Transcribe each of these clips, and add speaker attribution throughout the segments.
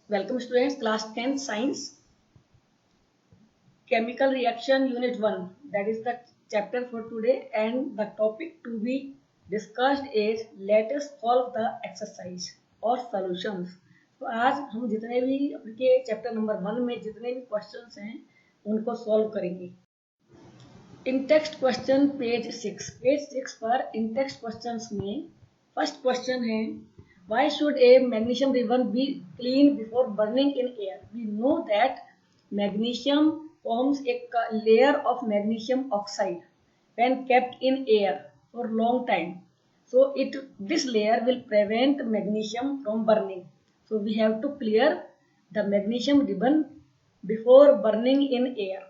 Speaker 1: Welcome students, class 10 science, chemical reaction unit 1. That is the chapter for today, and the topic to be discussed is let us solve the exercise or solutions. तो आज हम जितने भी आपके chapter number 1 में जितने भी questions हैं उनको सॉल्व करेंगे. इन टेक्स्ट क्वेश्चन पेज 6 पर इन टेक्स्ट क्वेश्चंस में फर्स्ट क्वेश्चन है, why should a magnesium ribbon be cleaned before burning in air? We know that magnesium forms a layer of magnesium oxide when kept in air for long time. So this layer will prevent magnesium from burning. So we have to clear the magnesium ribbon before burning in air.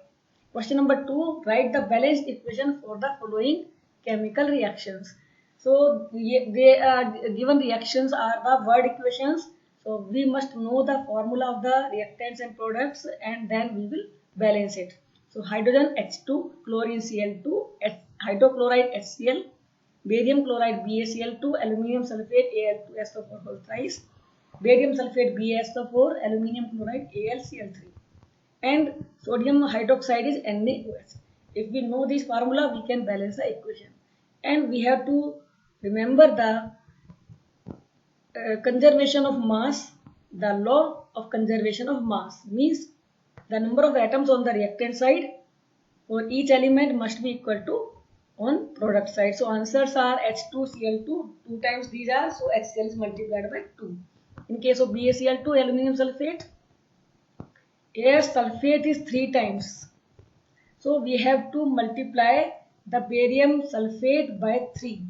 Speaker 1: Question number 2, write the balanced equation for the following chemical reactions. So they are given reactions are the word equations. So we must know the formula of the reactants and products, and then we will balance it. So hydrogen H2, chlorine Cl2, hydrochloride HCl, barium chloride BaCl2, aluminium sulfate Al2SO4 whole thrice, barium sulfate BaSO4, aluminium chloride AlCl3, and sodium hydroxide is NaOH. If we know this formula, we can balance the equation. And we have to remember the conservation of mass. The law of conservation of mass means the number of atoms on the reactant side for each element must be equal to on product side. So answers are H2Cl2, 2 times these are, so HCl is multiplied by 2. In case of BaCl2, aluminum sulfate, air sulfate is 3 times. So we have to multiply the barium sulfate by 3,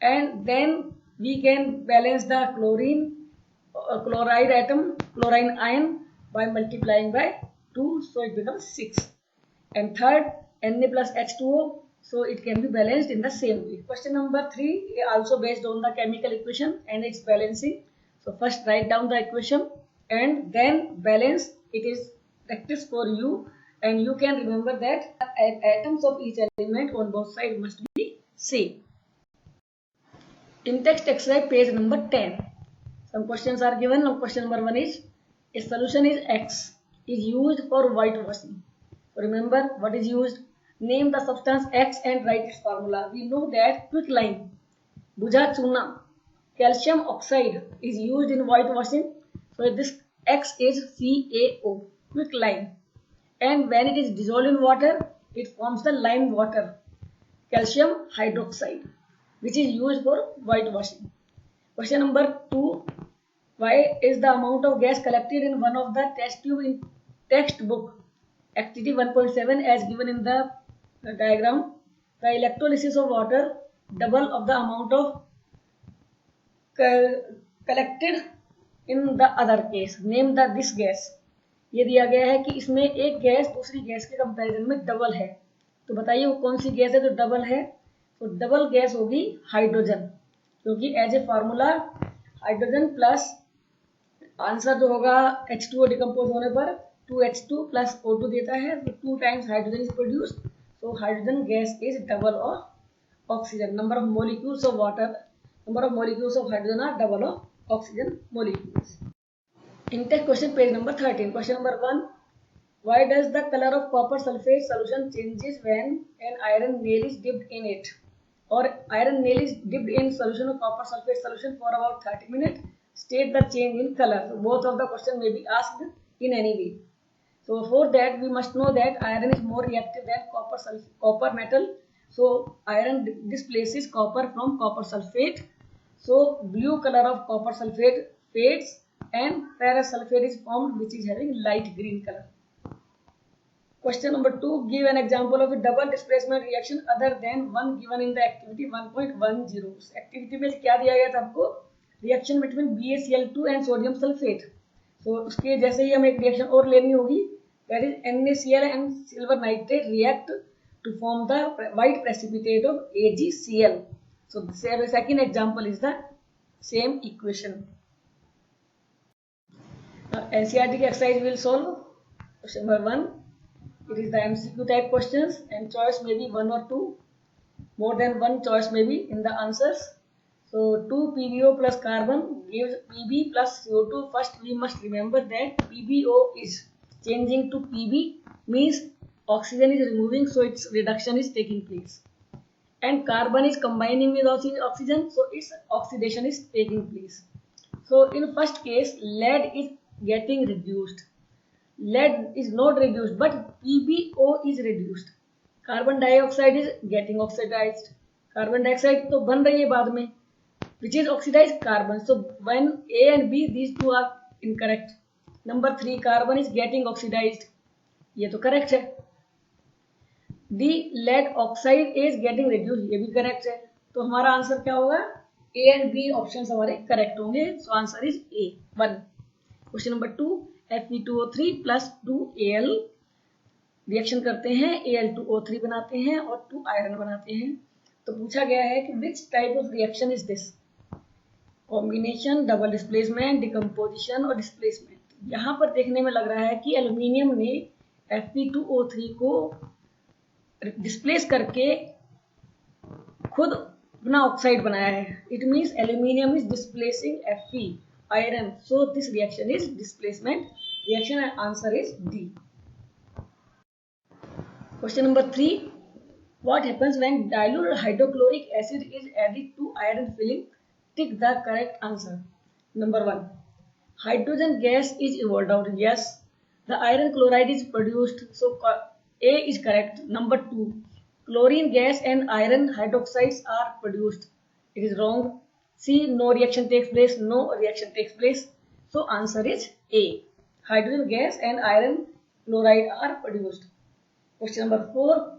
Speaker 1: and then we can balance the chloride atom, chlorine ion by multiplying by 2, so it becomes 6. And third, Na plus H2O, so it can be balanced in the same way. Question number 3 also based on the chemical equation and its balancing. So first write down the equation and then balance. It is practice for you, and you can remember that atoms of each element on both sides must be same. In text exercise page number 10, some questions are given. Now question number 1 is, a solution is X is used for whitewashing. So remember what is used. Name the substance X and write its formula. We know that quicklime, bhuja chuna, calcium oxide is used in whitewashing. So this X is CaO, quicklime. And when it is dissolved in water, it forms the lime water, calcium hydroxide, which is used for whitewashing. Question number 2, why is the amount of gas collected in one of the test tube in textbook activity 1.7 as given in the diagram? The electrolysis of water double of the amount of collected in the other case. Name this gas. ये दिया गया है कि इसमें एक gas दूसरी gas के comparison में डबल है, तो बताइए वो कौन सी गैस है जो डबल है. तो डबल गैस होगी हाइड्रोजन, क्योंकि as a formula hydrogen plus answer जो होगा H2O डिकम्पोज होने पर 2H2 प्लस O2 देता है, तो 2 times hydrogen is produced. So hydrogen gas is double of oxygen. Number of molecules of water, number of molecules of hydrogen are double of oxygen molecules. In text question page number 13, question number 1, why does the color of copper sulfate solution changes when an iron nail is dipped in it? Or iron nail is dipped in solution of copper sulfate solution for about 30 minutes. State the change in color. So both of the question may be asked in any way. So for that we must know that iron is more reactive than copper metal. So iron displaces copper from copper sulfate. So blue color of copper sulfate fades and parasulfate is formed, which is having light green color. Question number 2, give an example of a double displacement reaction other than one given in the activity 1.10. Activity में क्या दिया गया था आपको? Reaction between BaCl2 and sodium sulphate. तो उसके जैसे ही हमें एक रिएक्शन और लेनी होगी, that is NaCl and silver nitrate react to form the white precipitate of AgCl. So the second example is the same equation. Now NCERT exercise will solve. Question number 1. It is the MCQ type questions and choice may be 1 or 2. More than one choice may be in the answers. So 2 PbO plus carbon gives Pb plus CO2. First we must remember that PbO is changing to Pb, means oxygen is removing, so its reduction is taking place. And carbon is combining with oxygen, so its oxidation is taking place. So in first case, lead is getting reduced. Lead is not reduced, but PbO is reduced. Carbon dioxide is getting oxidized. Carbon dioxide तो बन रही है बाद में, which is oxidized carbon. So when A and B, these two are incorrect. Number 3, carbon is getting oxidized. ये तो correct है. The lead oxide is getting reduced, ये भी correct है. तो हमारा आंसर क्या होगा? A and B ऑप्शंस हमारे करेक्ट होंगे. So answer is A 1. Question number 2, Fe2O3 plus 2Al reaction करते हैं, Al2O3 बनाते हैं और 2 आयरन बनाते हैं. तो पूछा गया है कि which type of reaction is this? Combination, double displacement, decomposition और डिस्प्लेसमेंट. यहाँ पर देखने में लग रहा है कि एल्यूमिनियम ने Fe2O3 को डिस्प्लेस करके खुद अपना ऑक्साइड बनाया है. It means aluminium is displacing Fe iron. So this reaction is displacement reaction and answer is D. Question number 3, what happens when dilute hydrochloric acid is added to iron filling? Tick the correct answer. Number 1, hydrogen gas is evolved out. Yes. The iron chloride is produced, so A is correct. Number 2, chlorine gas and iron hydroxides are produced. It is wrong. C, no reaction takes place. No reaction takes place. So answer is A. Hydrogen gas and iron chloride are produced. Question number 4,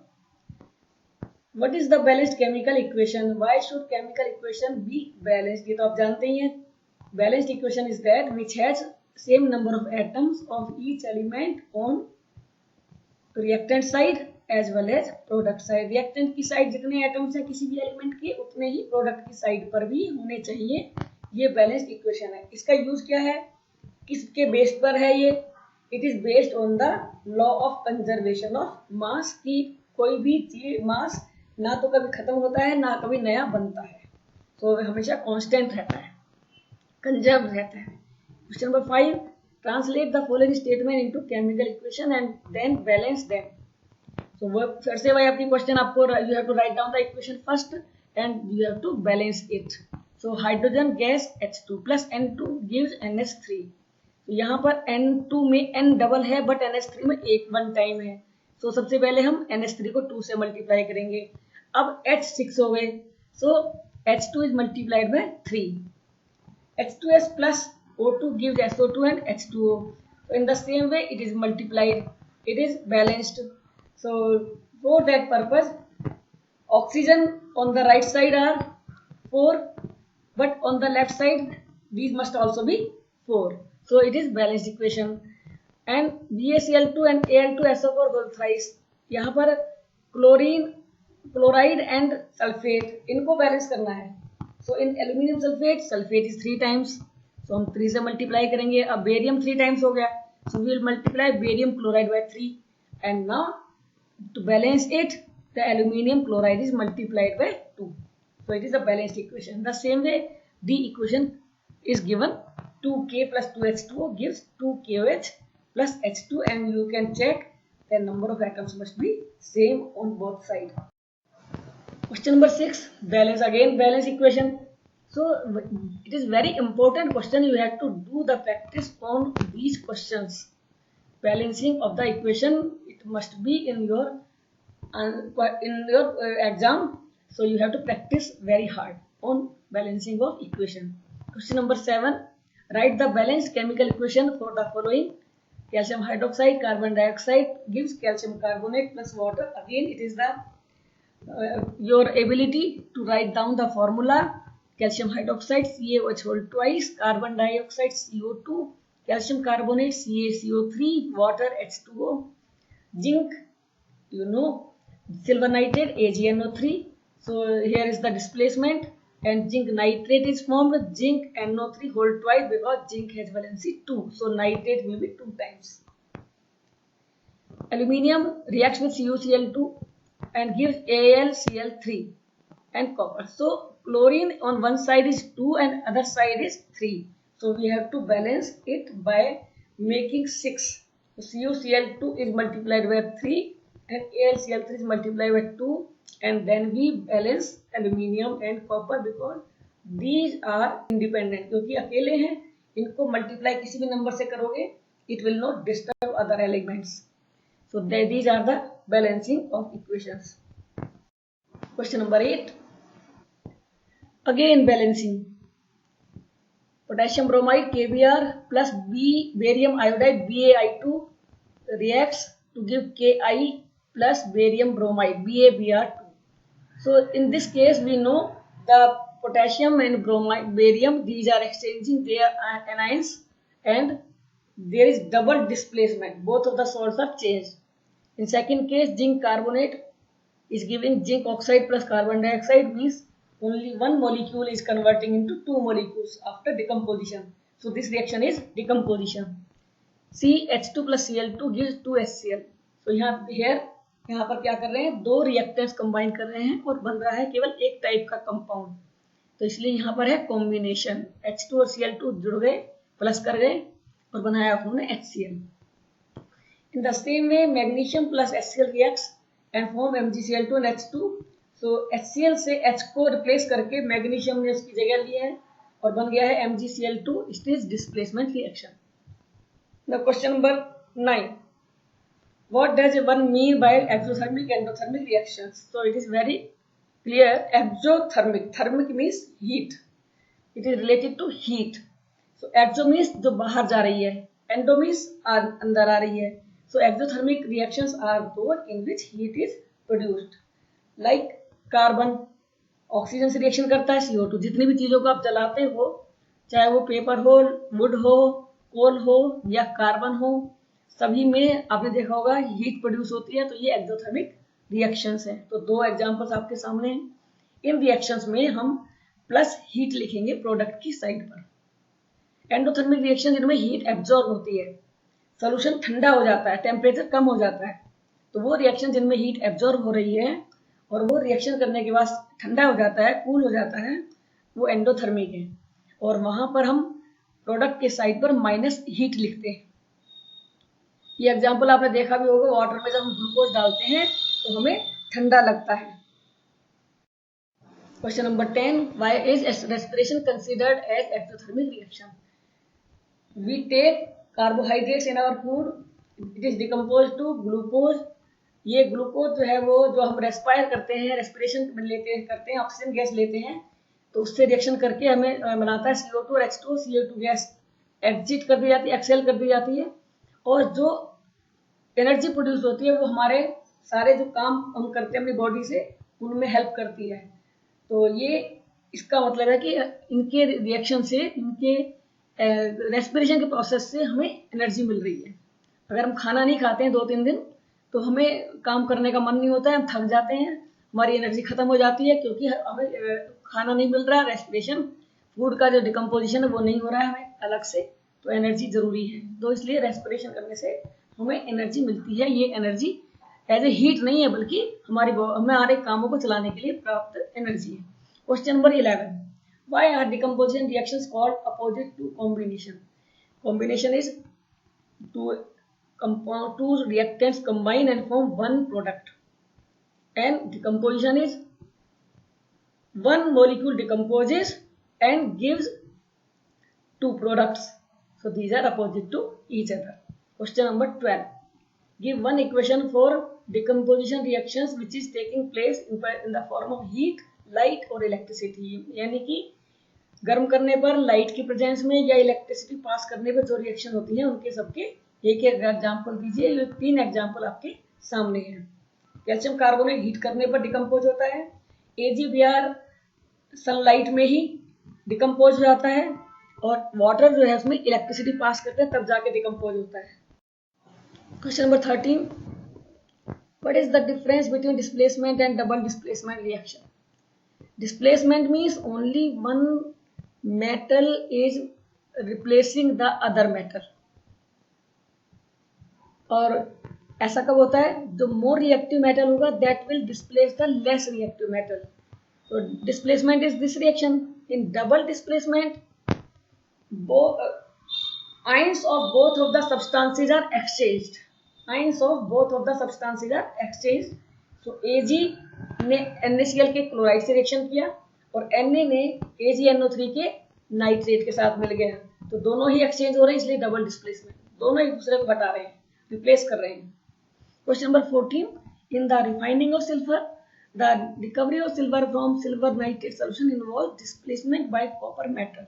Speaker 1: what is the balanced chemical equation? Why should chemical equation be balanced? ये तो आप जानते ही हैं. Balanced equation is that which has same number of atoms of each element on reactant side as well as product side. reactant की side जितने atoms हैं किसी भी एलिमेंट के, उतने ही प्रोडक्ट की साइड पर भी होने चाहिए. ये बैलेंस्ड इक्वेशन है. इसका यूज क्या है, किसके बेस्ड पर है ये? It is based on the law of conservation of mass. की कोई भी चीज मास ना तो कभी खत्म होता है ना कभी नया बनता है. तो हमेशा कांस्टेंट रहता है, कंजर्व रहता है. Question number 5, translate the following statement into chemical equation and then balance them. So फिर से वही आपकी क्वेश्चन, आपको you have to write down the equation first and you have to balance it. So hydrogen gas H2 plus N2 gives NH3. तो यहाँ पर N2 में N double है बट NH3 में एक 1 टाइम है. तो सबसे पहले हम NH3 को 2 से मल्टीप्लाई करेंगे. अब H6 हो गए, so H2 is multiplied by 3. H2S plus O2 gives SO2 and H2O. So in the same way it is multiplied, it is balanced. So for that purpose, oxygen on the right side are 4, but on the left side these must also be 4. So it is balanced equation. And BaCl2 and Al2SO4 whole thrice. यहाँ पर chlorine, chloride and sulphate इनको balance करना है. So in aluminium sulphate, sulphate is 3 times. So हम 3 से multiply करेंगे. अब barium 3 times हो गया, so we will multiply barium chloride by 3. And now to balance it, the aluminium chloride is multiplied by 2. So it is a balanced equation. The same way the equation is given, 2K plus 2H2O gives 2KOH plus H2, and you can check the number of atoms must be same on both sides. Question number 6, balance, again balance equation. So it is very important question. You have to do the practice on these questions. Balancing of the equation, it must be in your exam, so you have to practice very hard on balancing of equation. Question number 7, write the balanced chemical equation for the following. Calcium hydroxide, carbon dioxide gives calcium carbonate plus water. Again it is the your ability to write down the formula. Calcium hydroxide CaOH whole twice, carbon dioxide CO2, calcium carbonate CaCO3, water H2O, zinc, you know, silver nitrate AgNO3. So here is the displacement, and zinc nitrate is formed, zinc NO3 whole twice because zinc has valency 2, so nitrate will be 2 times. Aluminium reacts with CuCl2 and gives AlCl3 and copper. So chlorine on one side is 2 and other side is 3. So we have to balance it by making 6. So CuCl2 is multiplied by 3 and AlCl3 is multiplied by 2, and then we balance aluminium and copper because these are independent. क्योंकि अकेले हैं, इनको multiply किसी भी number से करोगे, it will not disturb other elements. So these are the balancing of equations. Question number 8. Again balancing. Potassium bromide KBr plus barium iodide BaI2 reacts to give Ki plus barium bromide BaBr2. So in this case we know the potassium and bromide barium, these are exchanging their anions and there is double displacement. Both of the salts are changed. In second case, zinc carbonate is giving zinc oxide plus carbon dioxide, means only one molecule is converting into two molecules after decomposition. So this reaction is decomposition. CH2 plus Cl2 gives 2HCl. So यहाँ पर क्या कर रहे हैं, दो reactants combine कर रहे हैं और बन रहा है केवल एक टाइप का कंपाउंड. तो इसलिए यहाँ पर है कॉम्बिनेशन. H2 और Cl2 जुड़ गए, प्लस कर गए और बनाया उन्होंने HCl. In the same way, magnesium plus HCl reacts and form MgCl2 and H2. So HCl से H को रिप्लेस करके मैग्नीशियम ने उसकी जगह ली है और बन गया है MgCl2. It is displacement reaction. The question number 9. What does one mean by exothermic and endothermic reactions? So it is very clear. Exothermic, thermic means heat. It is related to heat. So exo means जो बाहर जा रही है, endo means अंदर आ रही है. So exothermic reactions are those in which heat is produced. Like carbon oxygen से reaction करता है, CO2. जितनी भी चीजों को आप जलाते हो, चाहे वो पेपर हो, वुड हो, कोल हो या कार्बन हो, सभी में आपने देखा होगा हीट प्रोड्यूस होती है. तो ये एक्सोथर्मिक रिएक्शंस हैं. तो दो एग्जांपल्स आपके सामने हैं. इन रिएक्शंस में हम प्लस हीट लिखेंगे प्रोडक्ट की साइड पर. एंडोथर्मिक रिएक्शन जिनमें हीट एब्जॉर्ब होती है, सोल्यूशन ठंडा हो जाता है, टेम्परेचर कम हो जाता है, तो वो रिएक्शन जिनमें हीट एब्जॉर्ब हो रही है और वो रिएक्शन करने के बाद ठंडा हो जाता है, कूल हो जाता है, वो एंडोथर्मिक है. और वहां पर हम प्रोडक्ट के साइड पर माइनस हीट लिखते हैं. ये एग्जाम्पल आपने देखा भी होगा, वाटर में जब हम ग्लूकोज डालते हैं तो हमें ठंडा लगता है. Question number 10. Why is respiration considered as exothermic reaction? We take carbohydrates in our food. It is decomposed to glucose. ये ग्लूकोज जो है वो जो हम रेस्पायर करते हैं, रेस्पिरेशन करते हैं, ऑक्सीजन गैस लेते हैं, तो उससे रिएक्शन करके हमें बनाता है CO2 और H2. CO2 गैस एग्जिट कर दी जाती है, एक्सेल कर दी जाती है, और जो एनर्जी प्रोड्यूस होती है वो हमारे सारे जो काम हम करते हैं अपनी बॉडी से उनमें हेल्प करती है. तो ये इसका मतलब है कि इनके रिएक्शन से, इनके रेस्पिरेशन के प्रोसेस से हमें एनर्जी मिल रही है. अगर हम खाना नहीं खाते हैं 2-3 दिन तो हमें काम करने का मन नहीं होता है, हम थक जाते हैं, हमारी एनर्जी खत्म हो जाती है क्योंकि हमें खाना नहीं मिल रहा, रेस्पिरेशन फूड का जो डिकम्पोजिशन है वो नहीं हो रहा है हमें अलग से, तो एनर्जी जरूरी है. तो इसलिए रेस्पिरेशन करने से हमें एनर्जी मिलती है. ये एनर्जी एज ए हीट नहीं है बल्कि हमारे कामों को चलाने के लिए प्राप्त एनर्जी है. Question number 11. Why are decomposition reactions called opposite to combination? Combination is two reactants combine and form one product, and decomposition is one molecule decomposes and gives two products. So these are opposite to each other. Question number 12. Give one equation for decomposition reactions which is taking place in the form of heat, light और electricity. यानी कि गर्म करने पर light की presence में या electricity pass करने पर जो रिएक्शन होती है उनके सबके एक एक एग्जाम्पल दीजिए. ये 3 एग्जाम्पल आपके सामने हैं. कैल्शियम कार्बोनेट हीट करने पर डिकम्पोज होता है. AgBr सनलाइट में ही डिकम्पोज हो जाता है, और वाटर जो है उसमें इलेक्ट्रिसिटी पास करते हैं तब जाके डिकम्पोज होता है. Question number 13. What is the difference between displacement and double displacement reaction? Displacement means only one metal is replacing the other metal. और ऐसा कब होता है? जो मोर रिएक्टिव मेटल होगा that will displace the less reactive metal. So displacement is this reaction. In double displacement, both ions of both of the substances are exchanged. Ions of both of the substances are exchanged. So Ag ने NaCl के chloride से reaction किया और Na ने AgNO3 के nitrate के साथ मिल गया, तो दोनों ही एक्सचेंज हो रहे हैं, इसलिए डबल डिस्प्लेसमेंट, दोनों एक दूसरे को हटा रहे हैं, रिप्लेस कर रहे हैं. Question number 14. In the refining of silver, the recovery of silver from silver nitrate solution involve displacement bye copper metal.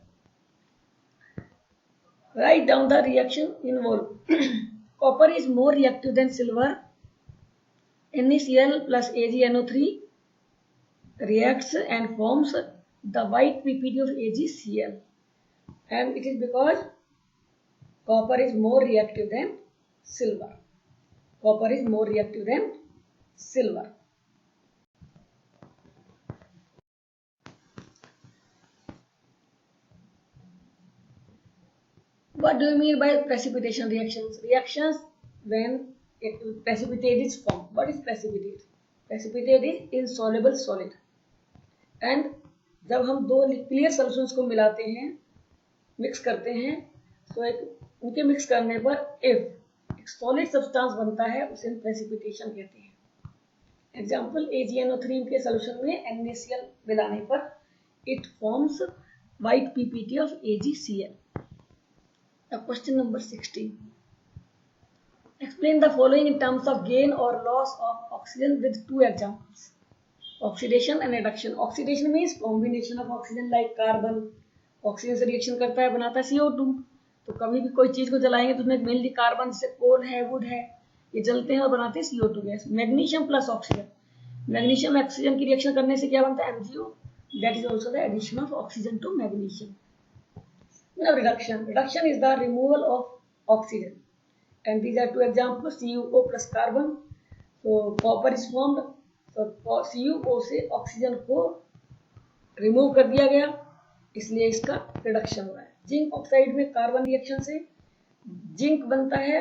Speaker 1: Write down the reaction involved. Copper is more reactive than silver. NaCl plus AgNO3 reacts and forms the white PPT of AgCl, and it is because copper is more reactive than silver. Copper is more reactive than silver. What do you mean by precipitation reactions? Reactions when precipitate is formed. What is precipitate? Precipitate is insoluble solid. And जब हम दो clear solutions को मिलाते हैं, mix करते हैं, तो उनके मिक्स करने पर इफ एक सॉलिड सब्सटेंस बनता है, उसे हम प्रेसिपिटेशन कहते हैं. एग्जाम्पल AgNO3 के सॉल्यूशन में NaCl मिलाने पर it forms white PPT of AgCl. Question number 16. Explain the following in terms of gain or loss of oxygen with two examples. Oxidation and reduction. Oxidation means combination of oxygen like carbon. Oxygen से reaction करता है, बनाता है CO2. तो कभी भी कोई चीज को जलाएंगे तो उसमें मेनली कार्बन, जैसे कोल है, वुड है, ये जलते हैं और बनाते हैं CO2 gas. Magnesium plus oxygen. Magnesium oxygen की रिएक्शन करने से क्या बनता है? MgO. That is also the addition of oxygen to magnesium. Now reduction. Reduction is the removal of oxygen, and these are two examples: CuO plus carbon. So copper is formed. So CuO से oxygen को remove कर दिया गया, इसलिए इसका reduction हुआ है. Zinc oxide में कार्बन रिएक्शन से जिंक बनता है,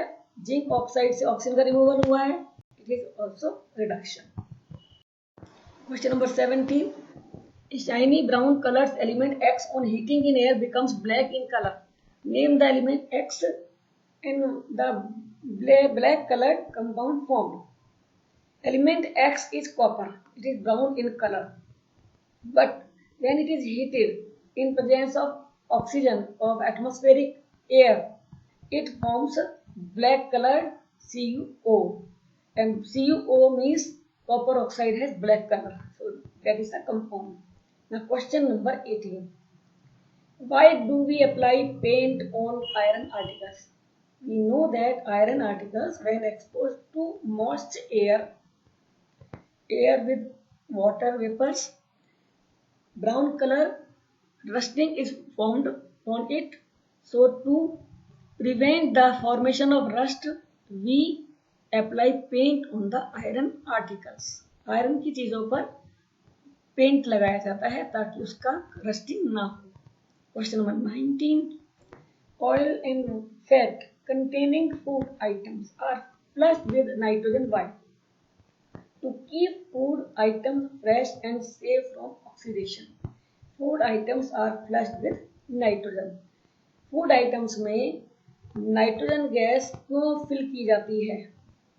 Speaker 1: जिंक ऑक्साइड से ऑक्सीजन का रिमूवल हुआ है, it is also reduction. Question number 17. A shiny brown colored element X on heating in air becomes black in color. Name the element X and the black colored compound formed. Element X is copper. It is brown in color. But when it is heated in presence of oxygen of atmospheric air, it forms black colored CuO. And CuO means copper oxide has black color. So that is a compound. Now question number 18. Why do we apply paint on iron articles? We know that iron articles, when exposed to moist air with water vapors, brown color rusting is formed on it. So to prevent the formation of rust, we apply paint on the iron articles. Iron की चीजों पर paint लगाया जाता है ताकि उसका rusting ना हो. Question number 19. Oil and fat containing food items are flushed with nitrogen. Why? To keep food items fresh and safe from oxidation. Food items are flushed with nitrogen. Food items में nitrogen gas क्यों fill की जाती है?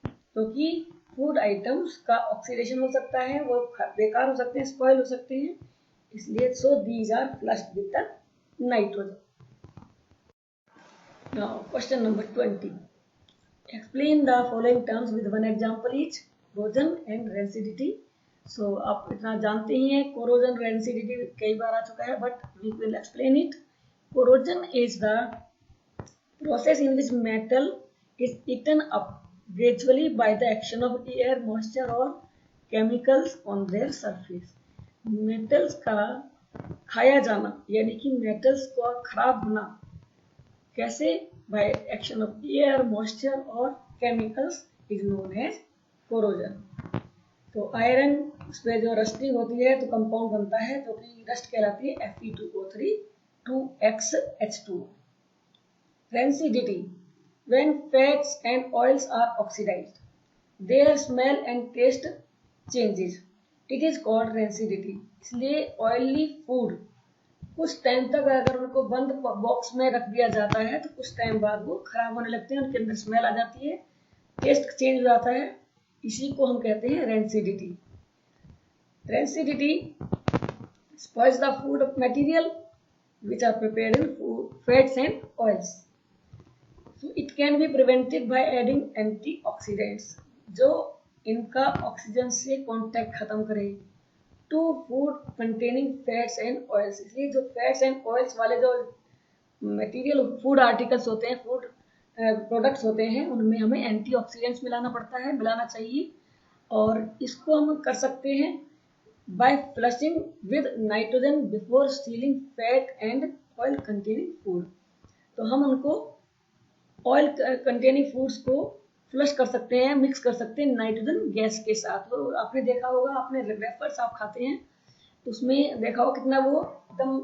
Speaker 1: क्योंकि food items का oxidation हो सकता है, वो बेकार हो सकते हैं, स्पॉइल हो सकते हैं, इसलिए so these are flushed with the nitrogen. Now question number 20. Explain the following terms with one example each. Corrosion and rancidity. So आप इतना जानते ही हैं, कोरोजन रेंसिडिटी कई बार आ चुका है, but we will explain it. Corrosion is the process in which metal is eaten up gradually by the action of air, moisture or chemicals on their surface. Metals का खाया जाना, यानी कि मेटल्स का खराब होना कैसे? by action of air, moisture और chemicals is known as corrosion. तो आयरन उसमें जो रस्टिंग होती है तो कंपाउंड बनता है जो कि रस्ट कहलाती है Fe2O3 2XH2. Rancidity. When fats and oils are oxidized, their smell and taste changes. It is called rancidity. इसलिए ऑयली फूड कुछ टाइम तक अगर उनको बंद बॉक्स में रख दिया जाता है तो कुछ टाइम बाद वो खराब होने लगते हैं, उनके अंदर स्मेल आ जाती है, टेस्ट चेंज हो जाता है। इसी को हम कहते हैं rancidity. Rancidity spoils the food material which are prepared in food, fats and oils. So it can be prevented by adding antioxidants जो इनका ऑक्सीजन से कांटेक्ट खत्म करे to food containing fats and oils. इसलिए जो फैट्स एंड ऑयल्स वाले जो material food articles होते हैं, फूड प्रोडक्ट्स होते हैं, उनमें हमें एंटीऑक्सीडेंट्स मिलाना चाहिए। और इसको हम कर सकते हैं by flushing with nitrogen before sealing fat and oil containing food. तो हम उनको ऑयल कंटेनिंग फूड्स को फ्लश कर सकते हैं, मिक्स कर सकते हैं नाइट्रोजन गैस के साथ। तो आपने देखा होगा, आपने वेफर्स आप खाते हैं तो उसमें देखा होगा कितना वो एकदम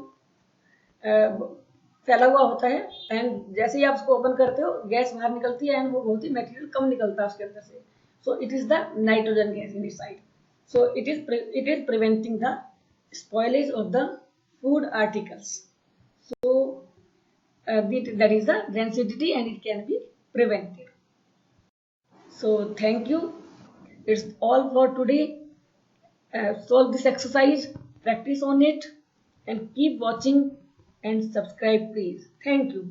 Speaker 1: फैला हुआ होता है, एंड जैसे ही आप उसको ओपन करते हो गैस बाहर निकलती है एंड वो बहुत ही मटेरियल कम निकलता है उसके अंदर से। So it is the nitrogen gas inside. So it is preventing the spoilage of the food articles. So that is the rancidity and it can be prevented. So thank you. It's all for today. Solve this exercise, practice on it, and keep watching and subscribe please. Thank you.